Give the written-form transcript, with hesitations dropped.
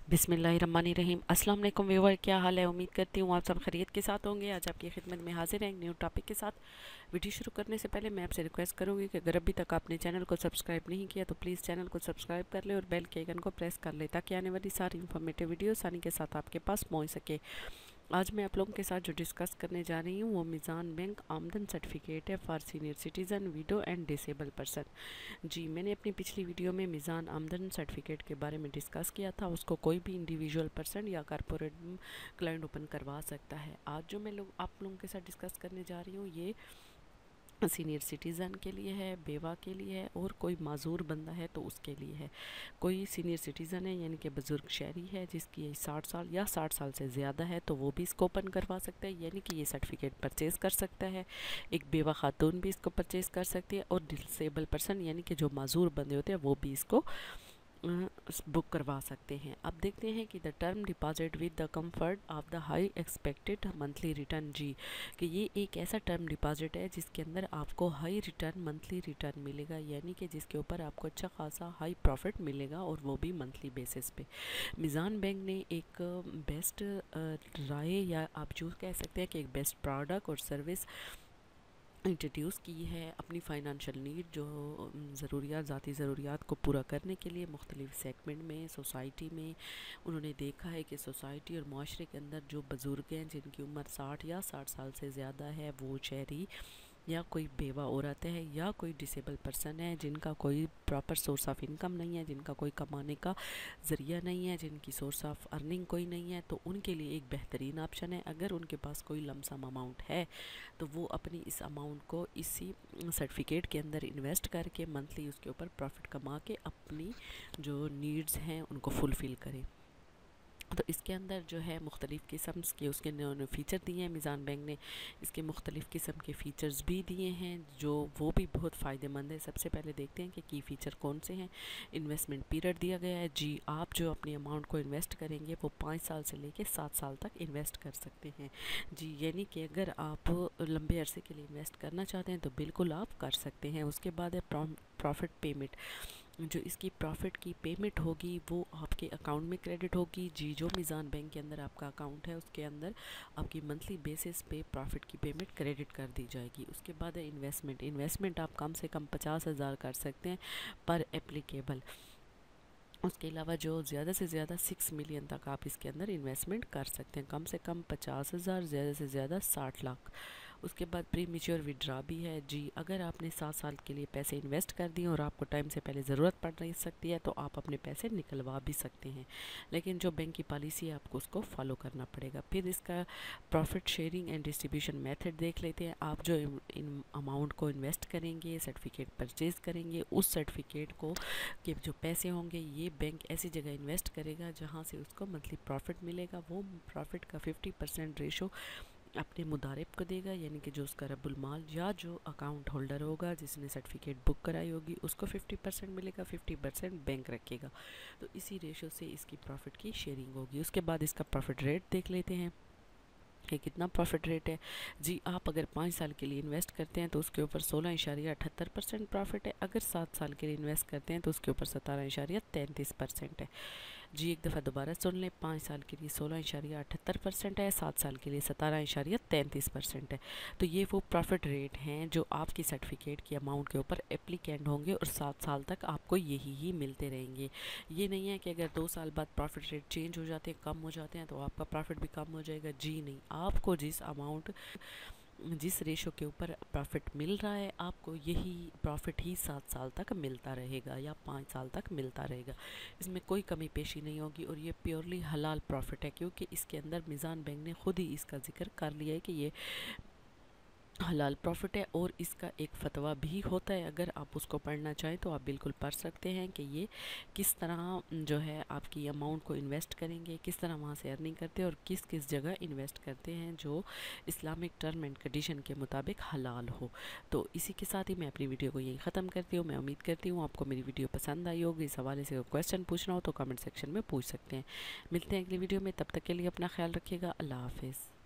बिस्मिल्लाहिर्रहमानिर्रहीम। अस्सलाम वालेकुम व्यूअर, क्या हाल है? उम्मीद करती हूँ आप सब खैरियत के साथ होंगे। आज आपकी खिदमत में हाजिर है एक न्यू टॉपिक के साथ। वीडियो शुरू करने से पहले मैं आपसे रिक्वेस्ट करूँगी कि अगर अभी तक आपने चैनल को सब्सक्राइब नहीं किया तो प्लीज़ चैनल को सब्सक्राइब कर ले और बेल के आइकन को प्रेस कर ले ताकि आने वाली सारी इन्फॉर्मेटिव वीडियो आसानी के साथ आपके पास पहुँच सके। आज मैं आप लोगों के साथ जो डिस्कस करने जा रही हूँ वो मीज़ान बैंक आमदन सर्टिफिकेट है for senior citizen, widow and disable person. जी, मैंने अपनी पिछली वीडियो में मीज़ान आमदन सर्टिफिकेट के बारे में डिस्कस किया था। उसको कोई भी इंडिविजुअल पर्सन या कॉरपोरेट क्लाइंट ओपन करवा सकता है। आज जो मैं आप लोगों के साथ डिस्कस करने जा रही हूँ ये सीनियर सिटीज़न के लिए है, बेवा के लिए है और कोई माजूर बंदा है तो उसके लिए है। कोई सीनियर सिटीज़न है यानी कि बुज़ुर्ग शहरी है जिसकी 60 साल या 60 साल से ज़्यादा है तो वो भी इसको ओपन करवा सकता है, यानी कि ये सर्टिफिकेट परचेज़ कर सकता है। एक बेवा खातून भी इसको परचेज़ कर सकती है और डिसेबल पर्सन यानी कि जो माजूर बंदे होते हैं वो भी इसको बुक करवा सकते हैं। अब देखते हैं कि the term deposit with the comfort of the high expected monthly return. जी, कि ये एक ऐसा टर्म डिपॉजिट है जिसके अंदर आपको हाई रिटर्न मंथली रिटर्न मिलेगा, यानी कि जिसके ऊपर आपको अच्छा खासा हाई प्रॉफिट मिलेगा और वो भी मंथली बेसिस पे। मीज़ान बैंक ने एक बेस्ट राय या आप जो कह सकते हैं कि एक बेस्ट प्रोडक्ट और सर्विस इंट्रोड्यूस की है अपनी फ़ाइनेंशियल नीड जो ज़रूरियात ज़ाती ज़रूरियात को पूरा करने के लिए मुख्तलिफ सेगमेंट में सोसाइटी में उन्होंने देखा है कि सोसाइटी और माशरे के अंदर जो बुज़ुर्ग हैं जिनकी उम्र 60 या 60 साल से ज़्यादा है, वो शहरी या कोई बेवा औरत है या कोई डिसेबल पर्सन है जिनका कोई प्रॉपर सोर्स ऑफ इनकम नहीं है, जिनका कोई कमाने का ज़रिया नहीं है, जिनकी सोर्स ऑफ अर्निंग कोई नहीं है, तो उनके लिए एक बेहतरीन ऑप्शन है। अगर उनके पास कोई लमसम अमाउंट है तो वो अपनी इस अमाउंट को इसी सर्टिफिकेट के अंदर इन्वेस्ट करके मंथली उसके ऊपर प्रॉफिट कमा के अपनी जो नीड्स हैं उनको फुलफ़िल करें। तो इसके अंदर जो है मुख्तलिफ़ किस्म के उसके उन्होंने फ़ीचर दिए हैं। मीज़ान बैंक ने इसके मुख्तलिफ़ किस्म के फ़ीचर्स भी दिए हैं जो वो भी बहुत फ़ायदेमंद है। सबसे पहले देखते हैं कि की फ़ीचर कौन से हैं। इन्वेस्टमेंट पीरियड दिया गया है। जी, आप जो अपनी अमाउंट को इन्वेस्ट करेंगे वो 5 साल से लेके 7 साल तक इन्वेस्ट कर सकते हैं। जी, यानी कि अगर आप लंबे अरसे के लिए इन्वेस्ट करना चाहते हैं तो बिल्कुल आप कर सकते हैं। उसके बाद है प्रॉफिट पेमेंट। जो इसकी प्रॉफिट की पेमेंट होगी वो आपके अकाउंट में क्रेडिट होगी। जी, जो मीज़ान बैंक के अंदर आपका अकाउंट है उसके अंदर आपकी मंथली बेसिस पे प्रॉफिट की पेमेंट क्रेडिट कर दी जाएगी। उसके बाद है इन्वेस्टमेंट आप कम से कम 50,000 कर सकते हैं पर एप्लीकेबल। उसके अलावा जो ज़्यादा से ज़्यादा 6 मिलियन तक आप इसके अंदर इन्वेस्टमेंट कर सकते हैं, कम से कम 50,000, ज़्यादा से ज़्यादा 60 लाख। उसके बाद प्री मेच्योर विड्रा भी है। जी, अगर आपने 7 साल के लिए पैसे इन्वेस्ट कर दिए और आपको टाइम से पहले ज़रूरत पड़ रही सकती है तो आप अपने पैसे निकलवा भी सकते हैं, लेकिन जो बैंक की पॉलिसी है आपको उसको फॉलो करना पड़ेगा। फिर इसका profit sharing and distribution method देख लेते हैं। आप जो इन अमाउंट को इन्वेस्ट करेंगे, सर्टिफिकेट परचेज़ करेंगे, उस सर्टिफिकेट को के जो पैसे होंगे ये बैंक ऐसी जगह इन्वेस्ट करेगा जहाँ से उसको मंथली प्रॉफिट मिलेगा। वो प्रॉफिट का 50% रेशो अपने मुदारिब को देगा, यानी कि जो उसका रब्बुल माल या जो अकाउंट होल्डर होगा जिसने सर्टिफिकेट बुक कराई होगी उसको 50% मिलेगा, 50% बैंक रखेगा। तो इसी रेशो से इसकी प्रॉफिट की शेयरिंग होगी। उसके बाद इसका प्रॉफिट रेट देख लेते हैं कि कितना प्रॉफिट रेट है। जी, आप अगर 5 साल के लिए इन्वेस्ट करते हैं तो उसके ऊपर 16.78% प्रॉफिट है। अगर 7 साल के लिए इन्वेस्ट करते हैं तो उसके ऊपर 17.33% है। जी, एक दफ़ा दोबारा सुन लें, 5 साल के लिए 16.78% है, 7 साल के लिए 17.33% है। तो ये वो प्रॉफिट रेट हैं जो आपकी सर्टिफिकेट की अमाउंट के ऊपर एप्लीकेंट होंगे और 7 साल तक आपको यही ही मिलते रहेंगे। ये नहीं है कि अगर 2 साल बाद प्रॉफिट रेट चेंज हो जाते हैं, कम हो जाते हैं तो आपका प्रॉफिट भी कम हो जाएगा। जी नहीं, आपको जिस रेशो के ऊपर प्रॉफिट मिल रहा है आपको यही प्रॉफिट ही 7 साल तक मिलता रहेगा या 5 साल तक मिलता रहेगा। इसमें कोई कमी पेशी नहीं होगी और ये प्योरली हलाल प्रॉफिट है, क्योंकि इसके अंदर मीज़ान बैंक ने खुद ही इसका जिक्र कर लिया है कि ये हलाल प्रॉफिट है और इसका एक फतवा भी होता है। अगर आप उसको पढ़ना चाहें तो आप बिल्कुल पढ़ सकते हैं कि ये किस तरह जो है आपकी अमाउंट को इन्वेस्ट करेंगे, किस तरह वहाँ से अर्निंग करते हैं और किस किस जगह इन्वेस्ट करते हैं जो इस्लामिक टर्म एंड कंडीशन के मुताबिक हलाल हो। तो इसी के साथ ही मैं अपनी वीडियो को यहीं ख़त्म करती हूँ। मैं उम्मीद करती हूँ आपको मेरी वीडियो पसंद आई होगी। इस हवाले से क्वेश्चन पूछना हो तो कमेंट सेक्शन में पूछ सकते हैं। मिलते हैं अगली वीडियो में, तब तक के लिए अपना ख्याल रखिएगा। अल्लाह हाफिज़।